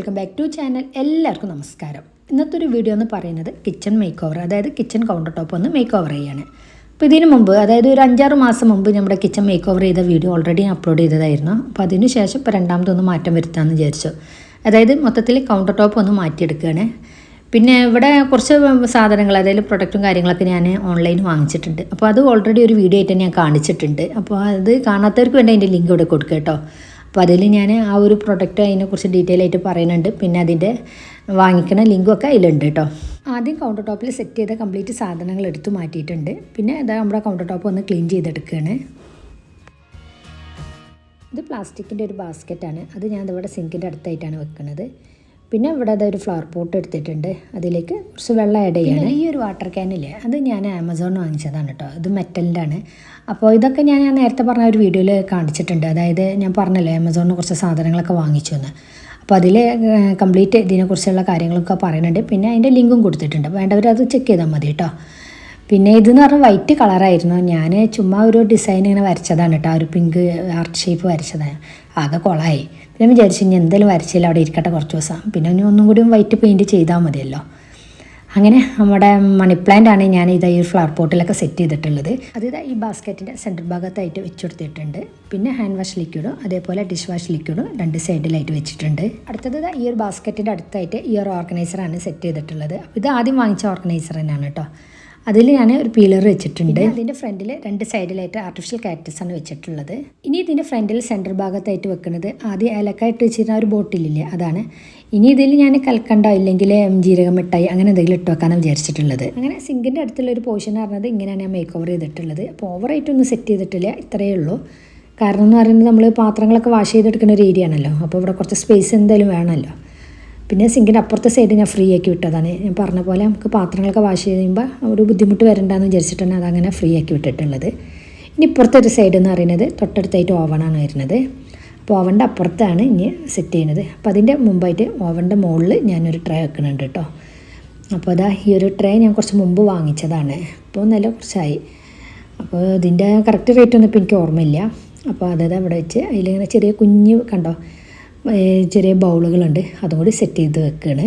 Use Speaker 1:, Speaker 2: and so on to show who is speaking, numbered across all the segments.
Speaker 1: Welcome back to channel. എല്ലാവർക്കും നമസ്കാരം. ഇന്നത്തെ ഒരു വീഡിയോ എന്ന് പറയുന്നത് കിച്ചൺ മേക്ക് ഓവർ, അതായത് കിച്ചൺ കൗണ്ടർ ടോപ്പ് ഒന്ന് മേക്ക് ഓവർ ചെയ്യാണ്. അപ്പോൾ ഇതിന് മുമ്പ്, അതായത് ഒരു 5-6 മാസം മുമ്പ് നമ്മുടെ കിച്ചൺ മേക്ക് ഓവർ ചെയ്ത വീഡിയോ ഓൾറെഡി അപ്ലോഡ് ചെയ്തതായിരുന്നു. അപ്പോൾ അതിന് ശേഷം ഇപ്പോൾ രണ്ടാമതൊന്ന് മാറ്റം വരുത്താമെന്ന് വിചാരിച്ചു. അതായത് മൊത്തത്തിൽ കൗണ്ടർ ടോപ്പ് ഒന്ന് മാറ്റിയെടുക്കുകയാണ്. പിന്നെ ഇവിടെ കുറച്ച് സാധനങ്ങൾ, അതായത് പ്രൊഡക്റ്റും കാര്യങ്ങളൊക്കെ ഞാൻ ഓൺലൈൻ വാങ്ങിച്ചിട്ടുണ്ട്. അപ്പോൾ അത് ഓൾറെഡി ഒരു വീഡിയോ ആയിട്ട് ഞാൻ കാണിച്ചിട്ടുണ്ട്. അപ്പോൾ അത് കാണാത്തവർക്ക് വേണ്ടി അതിൻ്റെ ലിങ്ക് ഇവിടെ കൊടുക്കുക കേട്ടോ. അപ്പോൾ അതിൽ ഞാൻ ആ ഒരു പ്രൊഡക്റ്റ് അതിനെക്കുറിച്ച് ഡീറ്റെയിൽ ആയിട്ട് പറയുന്നുണ്ട്. പിന്നെ അതിൻ്റെ വാങ്ങിക്കുന്ന ലിങ്കൊക്കെ അതിലുണ്ട് കേട്ടോ. ആദ്യം കൗണ്ടർ ടോപ്പിൽ സെറ്റ് ചെയ്ത കംപ്ലീറ്റ് സാധനങ്ങൾ എടുത്ത് മാറ്റിയിട്ടുണ്ട്. പിന്നെ അതാ നമ്മുടെ കൗണ്ടർ ടോപ്പ് ഒന്ന് ക്ലീൻ ചെയ്തെടുക്കുകയാണ്. ഇത് പ്ലാസ്റ്റിക്കിൻ്റെ ഒരു ബാസ്ക്കറ്റാണ്. അത് ഞാൻ ഇവിടെ സിങ്കിൻ്റെ അടുത്തായിട്ടാണ് വെക്കുന്നത്. പിന്നെ ഇവിടെ അതൊരു ഫ്ലവർ പോട്ട് എടുത്തിട്ടുണ്ട്. അതിലേക്ക് കുറച്ച് വെള്ളം ആഡ് ചെയ്യണം. ഈ ഒരു വാട്ടർ ക്യാനില്ലേ, അത് ഞാൻ ആമസോണിൽ വാങ്ങിച്ചതാണ് കേട്ടോ. ഇത് മെറ്റലിൻ്റെ ആണ്. അപ്പോൾ ഇതൊക്കെ ഞാൻ നേരത്തെ പറഞ്ഞ ഒരു വീഡിയോയിൽ കാണിച്ചിട്ടുണ്ട്. അതായത് ഞാൻ പറഞ്ഞല്ലോ ആമസോണിൽ കുറച്ച് സാധനങ്ങളൊക്കെ വാങ്ങിച്ചു എന്ന്. അപ്പോൾ അതിൽ കംപ്ലീറ്റ് ഇതിനെക്കുറിച്ചുള്ള കാര്യങ്ങളൊക്കെ പറയുന്നുണ്ട്. പിന്നെ അതിൻ്റെ ലിങ്കും കൊടുത്തിട്ടുണ്ട്. വേണ്ടവർ അത് ചെക്ക് ചെയ്താൽ മതി കേട്ടോ. പിന്നെ ഇതെന്ന് പറഞ്ഞാൽ വൈറ്റ് കളറായിരുന്നു. ഞാൻ ചുമ്മാ ഒരു ഡിസൈൻ ഇങ്ങനെ വരച്ചതാണ് കേട്ടോ. ഒരു പിങ്ക് ഹാർട്ട് ഷേപ്പ് വരച്ചതാണ്. ആകെ കൊളായി. പിന്നെ വിചാരിച്ചു ഇനി എന്തെങ്കിലും വരച്ചില്ല, അവിടെ ഇരിക്കട്ടെ കുറച്ച് ദിവസം. പിന്നെ ഇനി ഒന്നും കൂടി വൈറ്റ് പെയിൻറ്റ് ചെയ്താൽ മതിയല്ലോ. അങ്ങനെ നമ്മുടെ മണി പ്ലാന്റ് ആണ് ഞാൻ ഇതാ ഈ ഫ്ലവർ പോട്ടിലൊക്കെ സെറ്റ് ചെയ്തിട്ടുള്ളത്. അതിതാ ഈ ബാസ്ക്കറ്റിൻ്റെ സെൻറ്റർ ഭാഗത്തായിട്ട് വെച്ചെടുത്തിട്ടുണ്ട്. പിന്നെ ഹാൻഡ് വാഷ് ലിക്വിഡും അതേപോലെ ഡിഷ് വാഷ് ലിക്വിഡും രണ്ട് സൈഡിലായിട്ട് വെച്ചിട്ടുണ്ട്. അടുത്തത് ഈ ഒരു ബാസ്ക്കറ്റിൻ്റെ അടുത്തായിട്ട് ഈ ഒരു ഓർഗനൈസറാണ് സെറ്റ് ചെയ്തിട്ടുള്ളത്. ഇത് ആദ്യം വാങ്ങിച്ച ഓർഗനൈസർ തന്നെയാണ് കേട്ടോ. അതിൽ ഞാൻ ഒരു പീലർ വെച്ചിട്ടുണ്ട്. അതിൻ്റെ ഫ്രണ്ടിൽ രണ്ട് സൈഡിലായിട്ട് ആർട്ടിഫിഷ്യൽ കാക്ടസ് ആണ് വെച്ചിട്ടുള്ളത്. ഇനി ഇതിൻ്റെ ഫ്രണ്ടിൽ സെൻറ്റർ ഭാഗത്തായിട്ട് വെക്കുന്നത് ആദ്യം ഏലക്കായിട്ട് വെച്ചിരുന്ന ഒരു ബോട്ടിലില്ലേ, അതാണ്. ഇനി ഇതിൽ ഞാൻ കൽക്കണ്ടോ ഇല്ലെങ്കിൽ ജീരകം മിഠായി അങ്ങനെ എന്തെങ്കിലും ഇട്ട് വെക്കാനാണ് വിചാരിച്ചിട്ടുള്ളത്. അങ്ങനെ സിങ്കിൻ്റെ അടുത്തുള്ള ഒരു പോർഷൻ പറഞ്ഞത് ഇങ്ങനെയാണ് ഞാൻ മേക്ക് ഓവർ ചെയ്തിട്ടുള്ളത്. അപ്പോൾ ഓവറായിട്ടൊന്നും സെറ്റ് ചെയ്തിട്ടില്ല, ഇത്രയേ ഉള്ളൂ. കാരണം എന്ന് പറയുന്നത് നമ്മൾ പാത്രങ്ങളൊക്കെ വാഷ് ചെയ്തെടുക്കുന്ന ഒരു ഏരിയ ആണല്ലോ. അപ്പോൾ ഇവിടെ കുറച്ച് സ്പേസ് എന്തായാലും വേണമല്ലോ. പിന്നെ സിങ്കിൻ്റെ അപ്പുറത്തെ സൈഡ് ഞാൻ ഫ്രീ ആക്കി വിട്ടതാണ്. ഞാൻ പറഞ്ഞ പോലെ നമുക്ക് പാത്രങ്ങളൊക്കെ വാഷ് ചെയ്യുമ്പോൾ ഒരു ബുദ്ധിമുട്ട് വരണ്ടെന്ന് വിചാരിച്ചിട്ടാണ് അതങ്ങനെ ഫ്രീ ആക്കി വിട്ടിട്ടുള്ളത്. ഇനി ഇപ്പുറത്തെ ഒരു സൈഡ് എന്ന് പറയുന്നത് തൊട്ടടുത്തായിട്ട് ഓവനാണ് വരുന്നത്. അപ്പോൾ ഓവൻ്റെ അപ്പുറത്താണ് ഇനി സെറ്റ് ചെയ്യുന്നത്. അപ്പോൾ അതിൻ്റെ മുമ്പായിട്ട് ഓവൻ്റെ മുകളിൽ ഞാനൊരു ട്രേ വെക്കുന്നുണ്ട് കേട്ടോ. അപ്പോൾ അതാ ഈ ഒരു ട്രേ ഞാൻ കുറച്ച് മുമ്പ് വാങ്ങിച്ചതാണ്. അപ്പോൾ നല്ല കുറച്ചായി. അപ്പോൾ ഇതിൻ്റെ കറക്റ്റ് റേറ്റ് ഒന്നും ഇപ്പോൾ എനിക്ക് ഓർമ്മയില്ല. അപ്പോൾ അതായത് അവിടെ വെച്ച് അതിലിങ്ങനെ ചെറിയ കുഞ്ഞ് കണ്ടോ ചെറിയ ബൗളുകളുണ്ട്, അതും കൂടി സെറ്റ് ചെയ്ത് വെക്കുകയാണ്.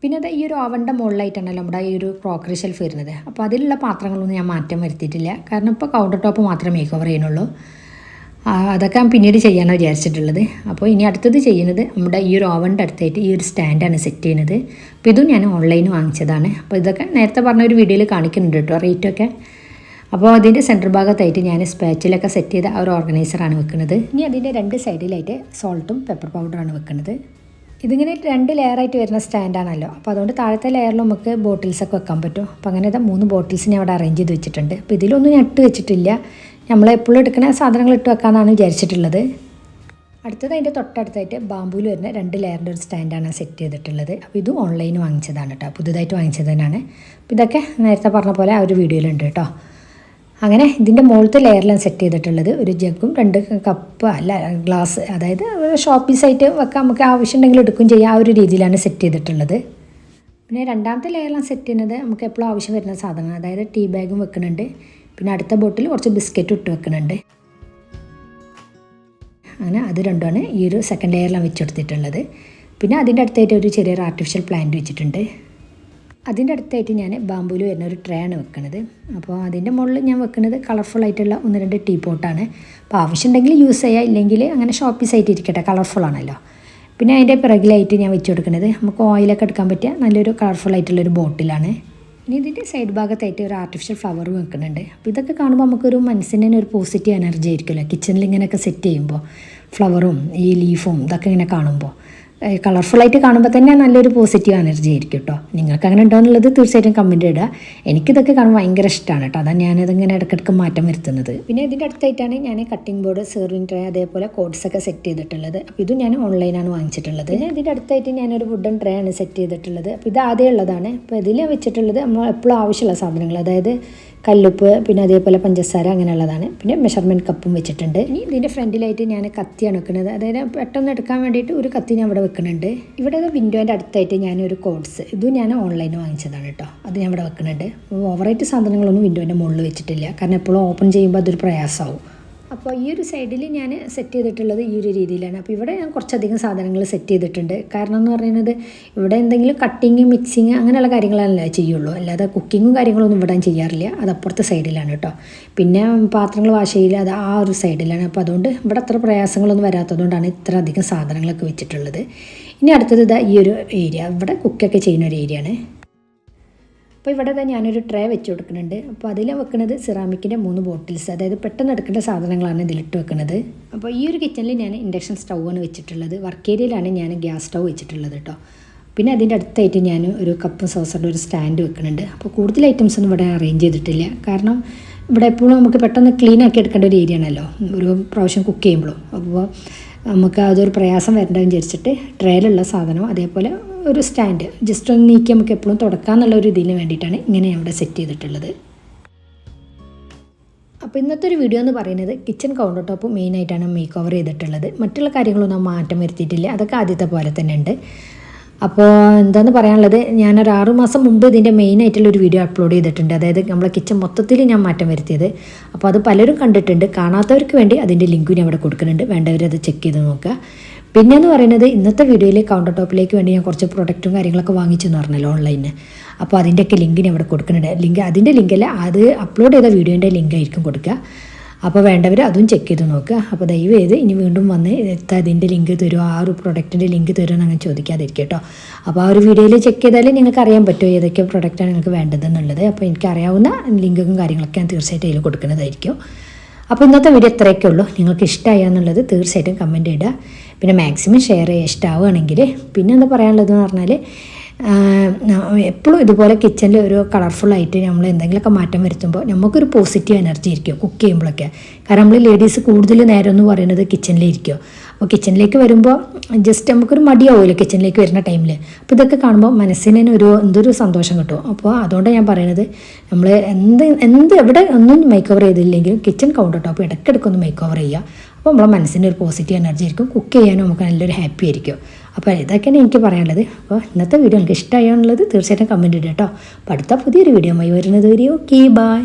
Speaker 1: പിന്നെ അത് ഈ ഒരു ഓവൻ്റെ മുകളിലായിട്ടാണല്ലോ നമ്മുടെ ഈ ഒരു ക്രോക്കറി ഷെൽഫ് വരുന്നത്. അപ്പോൾ അതിലുള്ള പാത്രങ്ങളൊന്നും ഞാൻ മാറ്റം വരുത്തിയിട്ടില്ല. കാരണം ഇപ്പോൾ കൗണ്ടർ ടോപ്പ് മാത്രമേ മേക്ക് ഓവർ ചെയ്യുന്നുള്ളൂ. അതൊക്കെ ഞാൻ പിന്നീട് ചെയ്യാനാണ് വിചാരിച്ചിട്ടുള്ളത്. അപ്പോൾ ഇനി അടുത്തത് ചെയ്യുന്നത് നമ്മുടെ ഈ ഒരു ഓവൻ്റെ അടുത്തായിട്ട് ഈ ഒരു സ്റ്റാൻഡാണ് സെറ്റ് ചെയ്യുന്നത്. അപ്പോൾ ഇതും ഞാൻ ഓൺലൈനിൽ വാങ്ങിച്ചതാണ്. അപ്പോൾ ഇതൊക്കെ നേരത്തെ പറഞ്ഞ ഒരു വീഡിയോയിൽ കാണിക്കുന്നുണ്ട് കേട്ടോ, റേറ്റൊക്കെ. അപ്പോൾ അതിൻ്റെ സെൻറ്റർ ഭാഗത്തായിട്ട് ഞാൻ സ്പാച്ചിലൊക്കെ സെറ്റ് ചെയ്ത ആ ഒരു ഓർഗനൈസറാണ് വെക്കുന്നത്. ഇനി അതിൻ്റെ രണ്ട് സൈഡിലായിട്ട് സോൾട്ടും പെപ്പർ പൗഡറാണ് വെക്കുന്നത്. ഇതിങ്ങനെ 2 ലെയറായിട്ട് വരുന്ന സ്റ്റാൻഡാണല്ലോ. അപ്പോൾ അതുകൊണ്ട് താഴത്തെ ലെയറിൽ നമുക്ക് ബോട്ടിൽസൊക്കെ വെക്കാൻ പറ്റും. അപ്പോൾ അങ്ങനെ 3 ബോട്ടിൽസ് ഞാൻ അവിടെ അറേഞ്ച് ചെയ്ത് വെച്ചിട്ടുണ്ട്. അപ്പോൾ ഇതിലൊന്നും ഞാൻ ഇട്ട് വെച്ചിട്ടില്ല. നമ്മളെപ്പോഴും എടുക്കുന്ന സാധനങ്ങൾ ഇട്ട് വെക്കാമെന്നാണ് വിചാരിച്ചിട്ടുള്ളത്. അടുത്തത് അതിൻ്റെ തൊട്ടടുത്തായിട്ട് ബാമ്പൂയിൽ വരുന്ന 2 ലെയറിൻ്റെ ഒരു സ്റ്റാൻഡാണ് സെറ്റ് ചെയ്തിട്ടുള്ളത്. അപ്പോൾ ഇതും ഓൺലൈൻ വാങ്ങിച്ചതാണ് കേട്ടോ, പുതുതായിട്ട് വാങ്ങിച്ചത് തന്നെയാണ്. അപ്പോൾ ഇതൊക്കെ നേരത്തെ പറഞ്ഞ പോലെ ആ ഒരു വീഡിയോയിലുണ്ട് കേട്ടോ. അങ്ങനെ ഇതിൻ്റെ മുകളിലത്തെ ലെയറിലാണ് സെറ്റ് ചെയ്തിട്ടുള്ളത്. ഒരു ജഗ്ഗും 2 കപ്പ് അല്ല ഗ്ലാസ്, അതായത് ഷോപ്പ് പീസായിട്ട് വെക്കാൻ നമുക്ക് ആവശ്യമുണ്ടെങ്കിൽ എടുക്കുകയും ചെയ്യാം. ആ ഒരു രീതിയിലാണ് സെറ്റ് ചെയ്തിട്ടുള്ളത്. പിന്നെ രണ്ടാമത്തെ ലെയറിലാണ് സെറ്റ് ചെയ്യുന്നത് നമുക്ക് എപ്പോഴും ആവശ്യം വരുന്ന സാധനം, അതായത് ടീ ബാഗും വെക്കുന്നുണ്ട്. പിന്നെ അടുത്ത ബോട്ടിൽ കുറച്ച് ബിസ്ക്കറ്റും ഇട്ട് വെക്കുന്നുണ്ട്. അങ്ങനെ അത് രണ്ടുമാണ് ഈ ഒരു സെക്കൻഡ് ലെയറിലാണ് വെച്ചെടുത്തിട്ടുള്ളത്. പിന്നെ അതിൻ്റെ അടുത്തായിട്ട് ഒരു ചെറിയൊരു ആർട്ടിഫിഷ്യൽ പ്ലാന്റ് വെച്ചിട്ടുണ്ട്. അതിൻ്റെ അടുത്തായിട്ട് ഞാൻ ബാമ്പൂയിൽ വരുന്ന ഒരു ട്രേ ആണ് വെക്കുന്നത്. അപ്പോൾ അതിൻ്റെ മുകളിൽ ഞാൻ വെക്കുന്നത് കളർഫുള്ളായിട്ടുള്ള 1-2 ടീ പോട്ടാണ്. അപ്പോൾ ആവശ്യമുണ്ടെങ്കിൽ യൂസ് ചെയ്യാം, ഇല്ലെങ്കിൽ അങ്ങനെ ഷോപ്പ് പീസായിട്ട് ഇരിക്കട്ടെ, കളർഫുള്ളാണല്ലോ. പിന്നെ അതിൻ്റെ പിറകിലായിട്ട് ഞാൻ വെച്ച് കൊടുക്കുന്നത് നമുക്ക് ഓയിലൊക്കെ എടുക്കാൻ പറ്റിയ നല്ലൊരു കളർഫുള്ളായിട്ടുള്ളൊരു ബോട്ടിലാണ്. ഇനി ഇതിൻ്റെ സൈഡ് ഭാഗത്തായിട്ട് ഒരു ആർട്ടിഫിഷ്യൽ ഫ്ലവർ വെക്കുന്നുണ്ട്. അപ്പോൾ ഇതൊക്കെ കാണുമ്പോൾ നമുക്കൊരു മനസ്സിന് തന്നെ ഒരു പോസിറ്റീവ് എനർജി ആയിരിക്കുമല്ലോ. കിച്ചണിൽ ഇങ്ങനെയൊക്കെ സെറ്റ് ചെയ്യുമ്പോൾ ഫ്ലവറും ഈ ലീഫും ഇതൊക്കെ ഇങ്ങനെ കാണുമ്പോൾ കളർഫുള്ളായിട്ട് കാണുമ്പോൾ തന്നെ നല്ലൊരു പോസിറ്റീവ് എനർജി ആയിരിക്കും കേട്ടോ. നിങ്ങൾക്ക് അങ്ങനെ ഉണ്ടോ എന്നുള്ളത് തീർച്ചയായിട്ടും കമൻറ്റ് ഇടുക. എനിക്കിതൊക്കെ കാണുമ്പോൾ ഭയങ്കര ഇഷ്ടമാണ് കേട്ടോ. അതാണ് ഞാനതിങ്ങനെ ഇടയ്ക്കിടയ്ക്ക് മാറ്റം വരുത്തുന്നത്. പിന്നെ ഇതിൻ്റെ അടുത്തായിട്ടാണ് ഞാൻ കട്ടിംഗ് ബോർഡ്, സെർവിങ് ട്രേ, അതേപോലെ കോഡ്സൊക്കെ സെറ്റ് ചെയ്തിട്ടുള്ളത്. അപ്പോൾ ഇതും ഞാൻ ഓൺലൈനാണ് വാങ്ങിച്ചിട്ടുള്ളത്. പിന്നെ ഇതിൻ്റെ അടുത്തായിട്ട് ഞാനൊരു വുഡൻ ട്രേ ആണ് സെറ്റ് ചെയ്തിട്ടുള്ളത്. അപ്പോൾ ഇത് ആദ്യം ഉള്ളതാണ്. അപ്പോൾ ഇതിൽ വെച്ചിട്ടുള്ളത് നമ്മൾ എപ്പോഴും ആവശ്യമുള്ള സാധനങ്ങൾ, അതായത് കല്ലുപ്പ്, പിന്നെ അതേപോലെ പഞ്ചസാര, അങ്ങനെയുള്ളതാണ്. പിന്നെ മെഷർമെൻറ്റ് കപ്പും വെച്ചിട്ടുണ്ട്. ഇനി ഇതിൻ്റെ ഫ്രണ്ടിലായിട്ട് ഞാൻ കത്തിയാണ് വെക്കുന്നത്. അതായത് പെട്ടെന്ന് എടുക്കാൻ വേണ്ടിയിട്ട് ഒരു കത്തി ഞാൻ ഇവിടെ വെക്കുന്നുണ്ട്. ഇവിടെ വിൻഡോൻ്റെ അടുത്തായിട്ട് ഞാനൊരു കോഡ്സ്, ഇതും ഞാൻ ഓൺലൈനിൽ വാങ്ങിച്ചതാണ് കേട്ടോ. അത് ഞാൻ ഇവിടെ വെക്കുന്നുണ്ട്. ഓവറായിട്ട് സാധനങ്ങളൊന്നും വിൻഡോൻ്റെ മുകളിൽ വെച്ചിട്ടില്ല, കാരണം എപ്പോഴും ഓപ്പൺ ചെയ്യുമ്പോൾ അതൊരു പ്രയാസമാവും. അപ്പോൾ ഈ ഒരു സൈഡിൽ ഞാൻ സെറ്റ് ചെയ്തിട്ടുള്ളത് ഈ ഒരു രീതിയിലാണ്. അപ്പോൾ ഇവിടെ ഞാൻ കുറച്ചധികം സാധനങ്ങൾ സെറ്റ് ചെയ്തിട്ടുണ്ട്. കാരണം എന്ന് പറയുന്നത് ഇവിടെ എന്തെങ്കിലും കട്ടിങ് മിക്സിങ് അങ്ങനെയുള്ള കാര്യങ്ങളല്ലേ ചെയ്യുള്ളൂ, അല്ലാതെ കുക്കിങ്ങും കാര്യങ്ങളൊന്നും ഇവിടെ ചെയ്യാറില്ല. അത് അപ്പുറത്തെ സൈഡിലാണ് കേട്ടോ. പിന്നെ പാത്രങ്ങൾ വാഷ് ചെയ്യില്ല, അത് ആ ഒരു സൈഡിലാണ്. അപ്പോൾ അതുകൊണ്ട് ഇവിടെ അത്ര പ്രയാസങ്ങളൊന്നും വരാത്തതുകൊണ്ടാണ് ഇത്ര അധികം സാധനങ്ങളൊക്കെ വെച്ചിട്ടുള്ളത്. ഇനി അടുത്തത് ഇതാ ഈ ഒരു ഏരിയ, ഇവിടെ കുക്കൊക്കെ ചെയ്യുന്ന ഒരു ഏരിയ ആണ്. അപ്പോൾ ഇവിടെ തന്നെ ഞാനൊരു ട്രേ വെച്ച് കൊടുക്കുന്നുണ്ട്. അപ്പോൾ അതിൽ വെക്കുന്നത് സിറാമിക്കിൻ്റെ 3 ബോട്ടിൽസ്, അതായത് പെട്ടെന്ന് എടുക്കേണ്ട സാധനങ്ങളാണ് ഇതിലിട്ട് വെക്കുന്നത്. അപ്പോൾ ഈ ഒരു കിച്ചണിൽ ഞാൻ ഇൻഡക്ഷൻ സ്റ്റൗവാണ് വെച്ചിട്ടുള്ളത്. വർക്ക് ഏരിയയിലാണ് ഞാൻ ഗ്യാസ് സ്റ്റൗ വെച്ചിട്ടുള്ളത് കേട്ടോ. പിന്നെ അതിൻ്റെ അടുത്തായിട്ട് ഞാൻ ഒരു കപ്പും സോസറിൻ്റെ ഒരു സ്റ്റാൻഡ് വെക്കുന്നുണ്ട്. അപ്പോൾ കൂടുതൽ ഐറ്റംസ് ഒന്നും ഇവിടെ അറേഞ്ച് ചെയ്തിട്ടില്ല. കാരണം ഇവിടെ എപ്പോഴും നമുക്ക് പെട്ടെന്ന് ക്ലീൻ ആക്കി എടുക്കേണ്ട ഒരു ഏരിയ ആണല്ലോ ഒരു പ്രാവശ്യം കുക്ക് ചെയ്യുമ്പോഴും. അപ്പോൾ നമുക്ക് അതൊരു പ്രയാസം വരേണ്ടതെന്ന് വിചാരിച്ചിട്ട് ട്രേയിലുള്ള സാധനം അതേപോലെ ഒരു സ്റ്റാൻഡ് ജസ്റ്റ് ഒന്ന് നീക്കി നമുക്ക് എപ്പോഴും തുടക്കാമെന്നുള്ള ഒരു ഇതിന് വേണ്ടിയിട്ടാണ് ഇങ്ങനെ ഇവിടെ സെറ്റ് ചെയ്തിട്ടുള്ളത്. അപ്പോൾ ഇന്നത്തെ ഒരു വീഡിയോ എന്ന് പറയുന്നത് കിച്ചൺ കൗണ്ടർ ടോപ്പ് മെയിനായിട്ടാണ് മേക്ക് ഓവർ ചെയ്തിട്ടുള്ളത്. മറ്റുള്ള കാര്യങ്ങളൊന്നും മാറ്റം വരുത്തിയിട്ടില്ല, അതൊക്കെ ആദ്യത്തെ പോലെ തന്നെ ഉണ്ട്. അപ്പോൾ എന്താണെന്ന് പറയാനുള്ളത്, ഞാനൊരു 6 മാസം മുമ്പ് ഇതിൻ്റെ മെയിനായിട്ടുള്ളൊരു വീഡിയോ അപ്ലോഡ് ചെയ്തിട്ടുണ്ട്. അതായത് നമ്മളെ കിച്ചൺ മൊത്തത്തിൽ ഞാൻ മാറ്റം വരുത്തിയത്. അപ്പോൾ അത് പലരും കണ്ടിട്ടുണ്ട്. കാണാത്തവർക്ക് വേണ്ടി അതിൻ്റെ ലിങ്ക് ഞാൻ ഇവിടെ കൊടുക്കുന്നുണ്ട്, വേണ്ടവരത് ചെക്ക് ചെയ്ത് നോക്കുക. പിന്നെയെന്ന് പറയുന്നത് ഇന്നത്തെ വീഡിയോയിൽ കൗണ്ടർ ടോപ്പിലേക്ക് വേണ്ടി ഞാൻ കുറച്ച് പ്രൊഡക്റ്റും കാര്യങ്ങളൊക്കെ വാങ്ങിച്ചെന്ന് പറഞ്ഞല്ലോ ഓൺലൈനിൽ. അപ്പോൾ അതിൻ്റെയൊക്കെ ലിങ്ക് ഞാൻ ഇവിടെ കൊടുക്കുന്നുണ്ട്. അതിൻ്റെ ലിങ്കല്ല, അത് അപ്ലോഡ് ചെയ്ത വീഡിയോൻ്റെ ലിങ്ക് ആയിരിക്കും കൊടുക്കുക. അപ്പോൾ വേണ്ടവർ അതും ചെക്ക് ചെയ്ത് നോക്കുക. അപ്പോൾ ദയവ് ചെയ്ത് ഇനി വീണ്ടും വന്ന് അതിൻ്റെ ലിങ്ക് തരുമോ, ആ ഒരു പ്രൊഡക്റ്റിൻ്റെ ലിങ്ക് തരുമോ എന്നങ്ങനെ ചോദിക്കാതിരിക്കും കേട്ടോ. അപ്പോൾ ആ ഒരു വീഡിയോയിൽ ചെക്ക് ചെയ്താൽ നിങ്ങൾക്ക് അറിയാൻ പറ്റുമോ ഏതൊക്കെ പ്രൊഡക്റ്റാണ് നിങ്ങൾക്ക് വേണ്ടതെന്നുള്ളത്. അപ്പോൾ എനിക്കറിയാവുന്ന ലിങ്കും കാര്യങ്ങളൊക്കെ ഞാൻ തീർച്ചയായിട്ടും അതിൽ കൊടുക്കുന്നതായിരിക്കും. അപ്പോൾ ഇന്നത്തെ വീഡിയോ ഇത്രയൊക്കെ ഉള്ളൂ. നിങ്ങൾക്ക് ഇഷ്ടമായി എന്നുള്ളത് തീർച്ചയായിട്ടും കമൻറ്റ് ഇടുക. പിന്നെ മാക്സിമം ഷെയർ ചെയ്യുക ഇഷ്ടമാവുകയാണെങ്കിൽ. പിന്നെ എന്താ പറയാനുള്ളതെന്ന് പറഞ്ഞാൽ എപ്പോഴും ഇതുപോലെ കിച്ചണിൽ ഒരു കളർഫുള്ളായിട്ട് നമ്മൾ എന്തെങ്കിലുമൊക്കെ മാറ്റം വരുത്തുമ്പോൾ നമുക്കൊരു പോസിറ്റീവ് എനർജി ഇരിക്കും കുക്ക് ചെയ്യുമ്പോഴൊക്കെ. കാരണം നമ്മൾ ലേഡീസ് കൂടുതൽ നേരം എന്ന് പറയുന്നത് കിച്ചണിലിരിക്കും. അപ്പോൾ കിച്ചണിലേക്ക് വരുമ്പോൾ ജസ്റ്റ് നമുക്കൊരു മടിയാവുമല്ലോ കിച്ചണിലേക്ക് വരുന്ന ടൈമിൽ. അപ്പോൾ ഇതൊക്കെ കാണുമ്പോൾ മനസ്സിന് എന്തൊരു സന്തോഷം കിട്ടും. അപ്പോൾ അതുകൊണ്ടാണ് ഞാൻ പറയുന്നത്, നമ്മൾ എവിടെ ഒന്നും മേക്ക് ഓവർ ചെയ്തില്ലെങ്കിലും കിച്ചൺ കൗണ്ടർ ടോപ്പ് ഇടയ്ക്കിടയ്ക്കൊന്ന് മേക്ക് ഓവർ ചെയ്യുക. അപ്പോൾ നമ്മളെ മനസ്സിൻ്റെ ഒരു പോസിറ്റീവ് എനർജി ആയിരിക്കും, കുക്ക് ചെയ്യാനും നമുക്ക് നല്ലൊരു ഹാപ്പി ആയിരിക്കും. അപ്പോൾ ഇതൊക്കെയാണ് എനിക്ക് പറയാനുള്ളത്. അപ്പോൾ ഇന്നത്തെ വീഡിയോ എനിക്ക് ഇഷ്ടമായോ എന്നുള്ളത് തീർച്ചയായിട്ടും കമൻറ്റ് ഇടുക കേട്ടോ. അപ്പോൾ അടുത്ത പുതിയൊരു വീഡിയോ ആയി വരുന്നത് വരെ ഓക്കെ ബൈ.